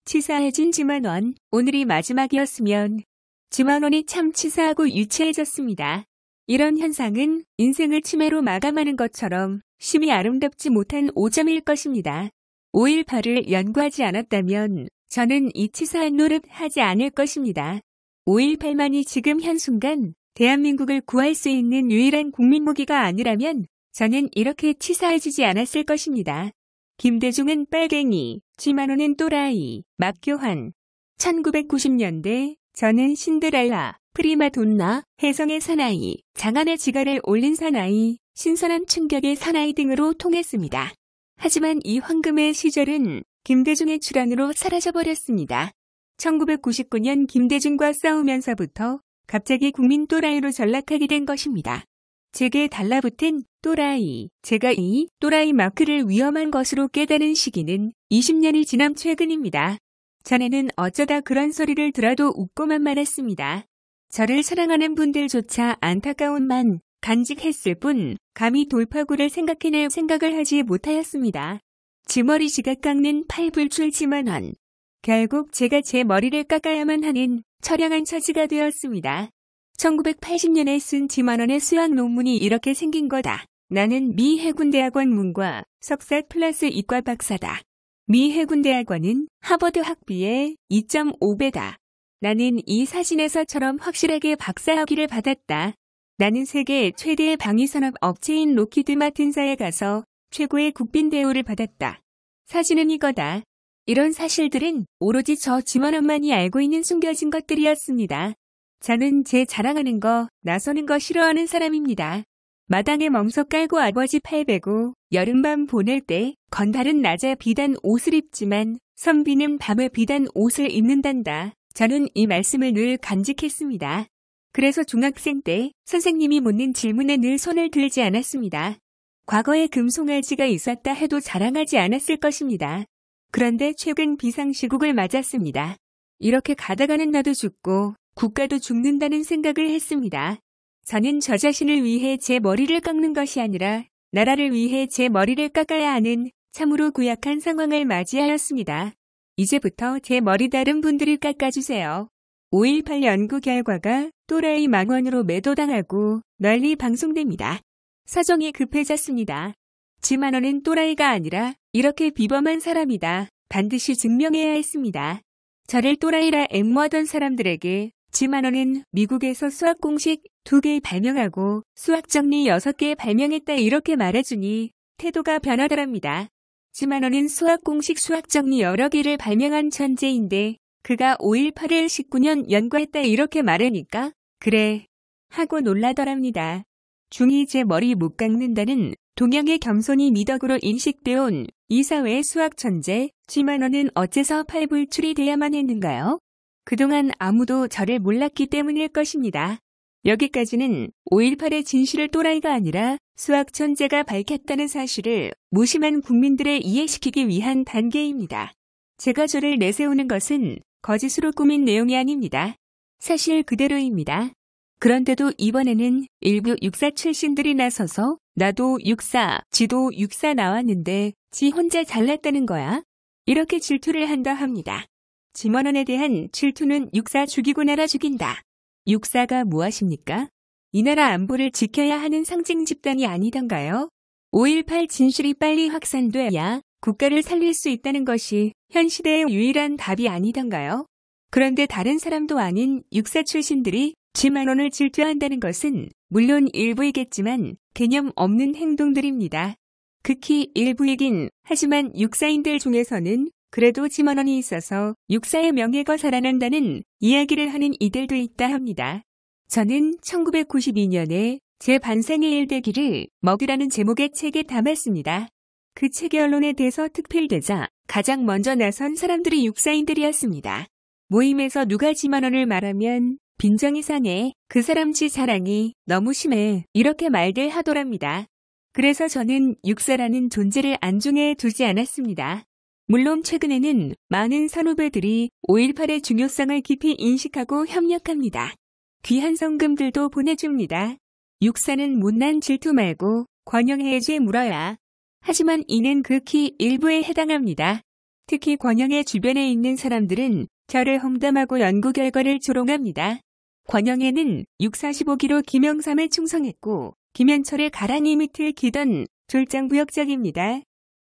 치사해진 지만원, 오늘이 마지막이었으면 지만원이 참 치사하고 유치해졌습니다. 이런 현상은 인생을 치매로 마감하는 것처럼 심히 아름답지 못한 오점일 것입니다. 5.18을 연구하지 않았다면 저는 이 치사한 노릇 하지 않을 것입니다. 5.18만이 지금 현 순간 대한민국을 구할 수 있는 유일한 국민무기가 아니라면 저는 이렇게 치사해지지 않았을 것입니다. 김대중은 빨갱이, 지만원은 또라이, 막교환. 1990년대 저는 신데렐라, 프리마돈나, 혜성의 사나이, 장안의 지갈을 올린 사나이, 신선한 충격의 사나이 등으로 통했습니다. 하지만 이 황금의 시절은 김대중의 출현으로 사라져버렸습니다. 1999년 김대중과 싸우면서부터 갑자기 국민 또라이로 전락하게 된 것입니다. 제게 달라붙은 또라이, 제가 이 또라이 마크를 위험한 것으로 깨달은 시기는 20년이 지난 최근입니다. 전에는 어쩌다 그런 소리를 들어도 웃고만 말았습니다. 저를 사랑하는 분들조차 안타까움만 간직했을 뿐 감히 돌파구를 생각해낼 생각을 하지 못하였습니다. 지머리 지각 깎는 팔불출 지만원. 결국 제가 제 머리를 깎아야만 하는 처량한 처지가 되었습니다. 1980년에 쓴 지만원의 수학 논문이 이렇게 생긴 거다. 나는 미 해군대학원 문과 석사 플러스 이과 박사다. 미 해군대학원은 하버드 학비의 2.5배다. 나는 이 사진에서처럼 확실하게 박사 학위를 받았다. 나는 세계 최대의 방위산업 업체인 로키드 마틴사에 가서 최고의 국빈 대우를 받았다. 사진은 이거다. 이런 사실들은 오로지 저 지만원만이 알고 있는 숨겨진 것들이었습니다. 저는 제 자랑하는 거, 나서는 거 싫어하는 사람입니다. 마당에 멍석 깔고 아버지 팔 베고 여름밤 보낼 때 건달은 낮에 비단 옷을 입지만 선비는 밤에 비단 옷을 입는단다. 저는 이 말씀을 늘 간직했습니다. 그래서 중학생 때 선생님이 묻는 질문에 늘 손을 들지 않았습니다. 과거에 금송아지가 있었다 해도 자랑하지 않았을 것입니다. 그런데 최근 비상시국을 맞았습니다. 이렇게 가다가는 나도 죽고 국가도 죽는다는 생각을 했습니다. 저는 저 자신을 위해 제 머리를 깎는 것이 아니라 나라를 위해 제 머리를 깎아야 하는 참으로 고약한 상황을 맞이하였습니다. 이제부터 제 머리 다른 분들이 깎아주세요. 5.18 연구 결과가 또라이 망언으로 매도당하고 널리 방송됩니다. 사정이 급해졌습니다. 지만원은 또라이가 아니라 이렇게 비범한 사람이다. 반드시 증명해야 했습니다. 저를 또라이라 엠모하던 사람들에게 지만원은 미국에서 수학 공식 2개 발명하고 수학 정리 6개 발명했다 이렇게 말해주니 태도가 변하더랍니다. 지만원은 수학 공식 수학 정리 여러 개를 발명한 천재인데 그가 5.18을 19년 연구했다 이렇게 말하니까 그래 하고 놀라더랍니다. 중이 제 머리 못 깎는다는 동양의 겸손이 미덕으로 인식되온 이 사회의 수학 천재 지만원은 어째서 팔불출이 돼야만 했는가요? 그동안 아무도 저를 몰랐기 때문일 것입니다. 여기까지는 5.18의 진실을 또라이가 아니라 수학 천재가 밝혔다는 사실을 무심한 국민들에 이해시키기 위한 단계입니다. 제가 저를 내세우는 것은 거짓으로 꾸민 내용이 아닙니다. 사실 그대로입니다. 그런데도 이번에는 일부 육사 출신들이 나서서 나도 육사, 지도 육사 나왔는데 지 혼자 잘났다는 거야? 이렇게 질투를 한다 합니다. 지만원에 대한 질투는 육사 죽이고 나라 죽인다. 육사가 무엇입니까? 이 나라 안보를 지켜야 하는 상징 집단이 아니던가요? 5.18 진실이 빨리 확산돼야 국가를 살릴 수 있다는 것이 현 시대의 유일한 답이 아니던가요? 그런데 다른 사람도 아닌 육사 출신들이 지만원을 질투한다는 것은 물론 일부이겠지만 개념 없는 행동들입니다. 극히 일부이긴 하지만 육사인들 중에서는 그래도 지만원이 있어서 육사의 명예가 살아난다는 이야기를 하는 이들도 있다 합니다. 저는 1992년에 제 반상의 일대기를 먹이라는 제목의 책에 담았습니다. 그 책이 언론에 대해서 특필되자 가장 먼저 나선 사람들이 육사인들이었습니다. 모임에서 누가 지만원을 말하면 빈정이 상해, 그 사람 지 자랑이 너무 심해 이렇게 말들 하더랍니다. 그래서 저는 육사라는 존재를 안중에 두지 않았습니다. 물론 최근에는 많은 선후배들이 5.18의 중요성을 깊이 인식하고 협력합니다. 귀한 성금들도 보내줍니다. 육사는 못난 질투 말고 권영해에 물어야. 하지만 이는 극히 일부에 해당합니다. 특히 권영의 주변에 있는 사람들은 저를 험담하고 연구 결과를 조롱합니다. 권영애는 645기로 김영삼에 충성했고 김현철의 가랑이 밑을 기던 졸장부역작입니다.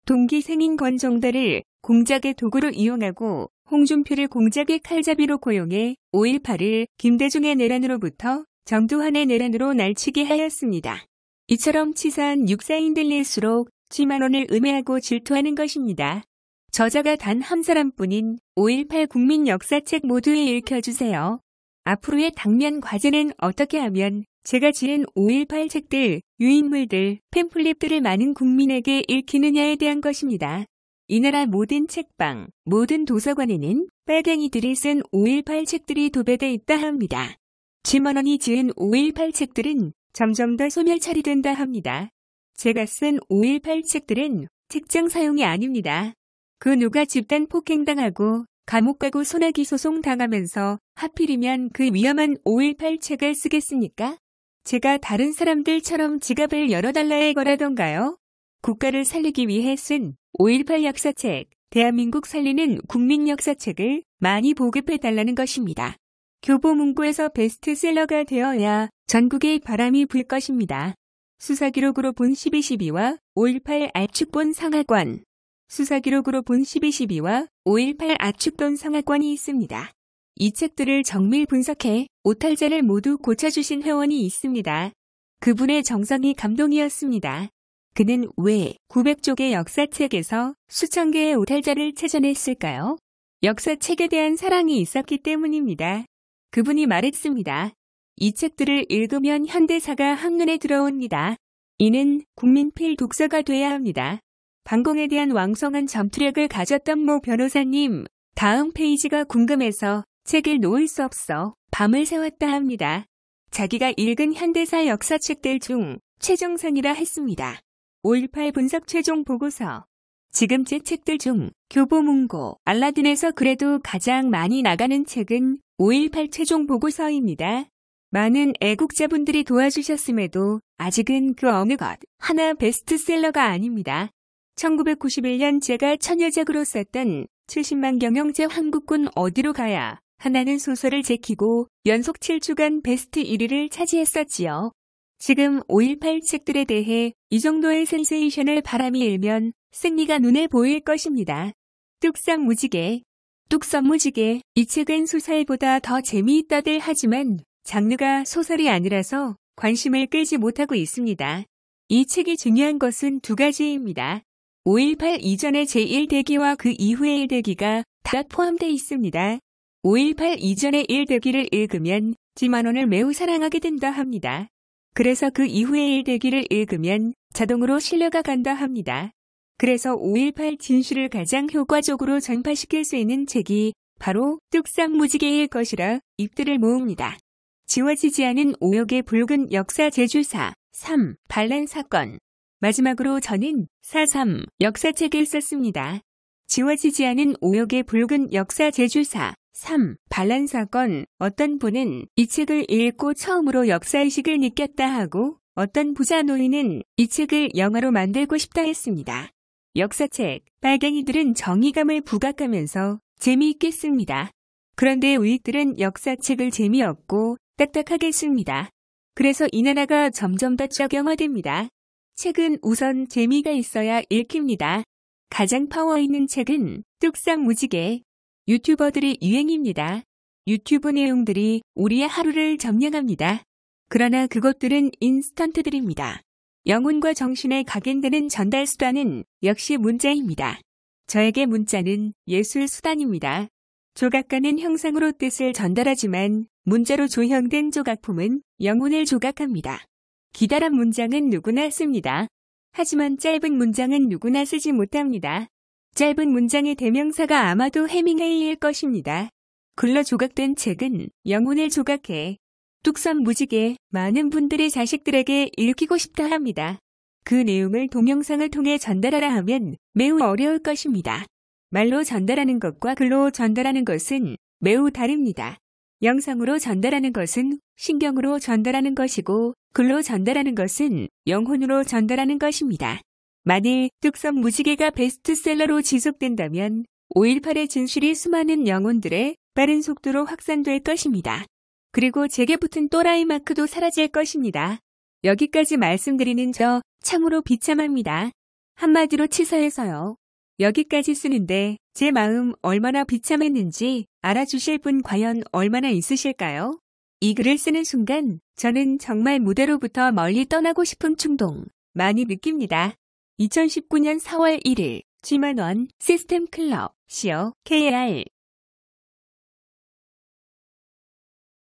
동기 생인 권정달을 공작의 도구로 이용하고 홍준표를 공작의 칼잡이로 고용해 5.18을 김대중의 내란으로부터 정두환의 내란으로 날치게 하였습니다. 이처럼 치사한 육사인들일수록 지만원을 음해하고 질투하는 것입니다. 저자가 단 한 사람뿐인 5.18 국민 역사책 모두에 읽혀주세요. 앞으로의 당면 과제는 어떻게 하면 제가 지은 5.18 책들, 유인물들, 팸플릿들을 많은 국민에게 읽히느냐에 대한 것입니다. 이 나라 모든 책방, 모든 도서관에는 빨갱이들이 쓴 5.18 책들이 도배돼 있다 합니다. 지만원이 지은 5.18 책들은 점점 더 소멸철이 된다 합니다. 제가 쓴 5.18 책들은 책장 사용이 아닙니다. 그 누가 집단 폭행당하고 감옥 가고 소나기 소송 당하면서 하필이면 그 위험한 5.18 책을 쓰겠습니까? 제가 다른 사람들처럼 지갑을 열어달라에 거라던가요? 국가를 살리기 위해 쓴 5.18 역사책, 대한민국 살리는 국민 역사책을 많이 보급해달라는 것입니다. 교보문고에서 베스트셀러가 되어야 전국에 바람이 불 것입니다. 수사기록으로 본 12.12와 5.18 압축본 상하권. 수사기록으로 본 12.12와 5.18 압축본 상하권이 있습니다. 이 책들을 정밀 분석해 오탈자를 모두 고쳐주신 회원이 있습니다. 그분의 정성이 감동이었습니다. 그는 왜 900쪽의 역사책에서 수천 개의 오탈자를 찾아냈을까요? 역사책에 대한 사랑이 있었기 때문입니다. 그분이 말했습니다. 이 책들을 읽으면 현대사가 한눈에 들어옵니다. 이는 국민 필독서가 돼야 합니다. 반공에 대한 왕성한 점투력을 가졌던 모 변호사님, 다음 페이지가 궁금해서 책을 놓을 수 없어 밤을 새웠다 합니다. 자기가 읽은 현대사 역사책들 중 최정상이라 했습니다. 5.18 분석 최종 보고서. 지금 제 책들 중 교보문고, 알라딘에서 그래도 가장 많이 나가는 책은 5.18 최종 보고서입니다. 많은 애국자분들이 도와주셨음에도 아직은 그 어느 것 하나 베스트셀러가 아닙니다. 1991년 제가 처녀작으로 썼던 70만 경영제 황국군 어디로 가야 하나는 소설을 제키고 연속 7주간 베스트 1위를 차지했었지요. 지금 5.18 책들에 대해 이 정도의 센세이션을 바람이 일면 승리가 눈에 보일 것입니다. 뚝섬무지개. 뚝섬무지개. 이 책은 소설보다 더 재미있다들 하지만 장르가 소설이 아니라서 관심을 끌지 못하고 있습니다. 이 책이 중요한 것은 두 가지입니다. 5.18 이전의 제1대기와 그 이후의 1대기가 다 포함되어 있습니다. 5.18 이전의 1대기를 읽으면 지만원을 매우 사랑하게 된다 합니다. 그래서 그 이후의 1대기를 읽으면 자동으로 신뢰가 간다 합니다. 그래서 5.18 진실을 가장 효과적으로 전파시킬 수 있는 책이 바로 뚝섬무지개일 것이라 입들을 모읍니다. 지워지지 않은 5억의 붉은 역사 제주사 3. 반란 사건. 마지막으로 저는 4.3 역사책을 썼습니다. 지워지지 않은 5억의 붉은 역사 제주사 3. 반란 사건. 어떤 분은 이 책을 읽고 처음으로 역사의식을 느꼈다 하고 어떤 부자 노인은 이 책을 영화로 만들고 싶다 했습니다. 역사책, 빨갱이들은 정의감을 부각하면서 재미있게 씁니다. 그런데 우익들은 역사책을 재미없고 딱딱하게 씁니다. 그래서 이 나라가 점점 더 적영화됩니다. 책은 우선 재미가 있어야 읽힙니다. 가장 파워 있는 책은 뚝섬무지개. 유튜버들이 유행입니다. 유튜브 내용들이 우리의 하루를 점령합니다. 그러나 그것들은 인스턴트들입니다. 영혼과 정신에 각인되는 전달 수단은 역시 문자입니다. 저에게 문자는 예술 수단입니다. 조각가는 형상으로 뜻을 전달하지만 문자로 조형된 조각품은 영혼을 조각합니다. 기다란 문장은 누구나 씁니다. 하지만 짧은 문장은 누구나 쓰지 못합니다. 짧은 문장의 대명사가 아마도 해밍웨이일 것입니다. 글로 조각된 책은 영혼을 조각해 뚝섬무지개 많은 분들의 자식들에게 읽히고 싶다 합니다. 그 내용을 동영상을 통해 전달하라 하면 매우 어려울 것입니다. 말로 전달하는 것과 글로 전달하는 것은 매우 다릅니다. 영상으로 전달하는 것은 신경으로 전달하는 것이고 글로 전달하는 것은 영혼으로 전달하는 것입니다. 만일 뚝섬무지개가 베스트셀러로 지속된다면 5.18의 진실이 수많은 영혼들의 빠른 속도로 확산될 것입니다. 그리고 제게 붙은 또라이 마크도 사라질 것입니다. 여기까지 말씀드리는 저 참으로 비참합니다. 한마디로 치사해서요. 여기까지 쓰는데 제 마음 얼마나 비참했는지 알아주실 분 과연 얼마나 있으실까요? 이 글을 쓰는 순간 저는 정말 무대로부터 멀리 떠나고 싶은 충동 많이 느낍니다. 2019년 4월 1일 G만원 시스템 클럽 CO KR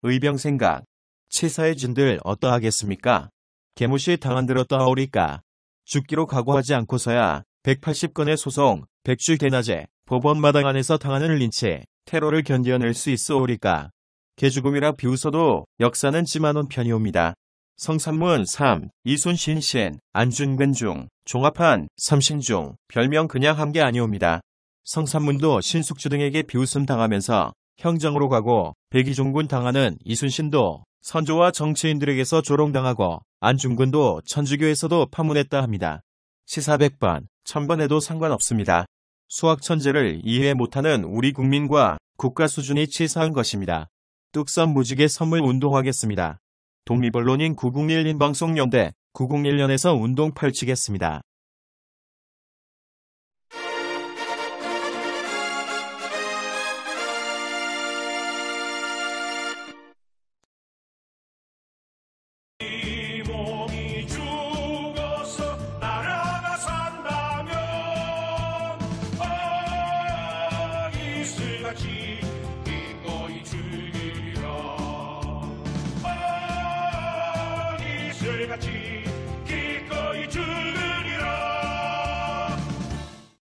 의병생각. 치사의 진들 어떠하겠습니까? 개무시 당한들어 떠오리까. 죽기로 각오하지 않고서야 180건의 소송, 100주 대낮에 법원 마당 안에서 당하는 린치, 테러를 견뎌낼 수 있어오리까. 개죽음이라 비웃어도 역사는 G만원 편이옵니다. 성삼문 3, 이순신 신, 안중근 중, 종합한 3신 중, 별명 그냥 한 게 아니옵니다. 성삼문도 신숙주 등에게 비웃음 당하면서 형정으로 가고 백이종군 당하는 이순신도 선조와 정치인들에게서 조롱당하고 안중근도 천주교에서도 파문했다 합니다. 치사 100번, 1000번 해도 상관없습니다. 수학 천재를 이해 못하는 우리 국민과 국가 수준이 치사한 것입니다. 뚝섬 무지개 선물 운동하겠습니다. 독립언론인 901인 방송연대 901년에서 운동 펼치겠습니다.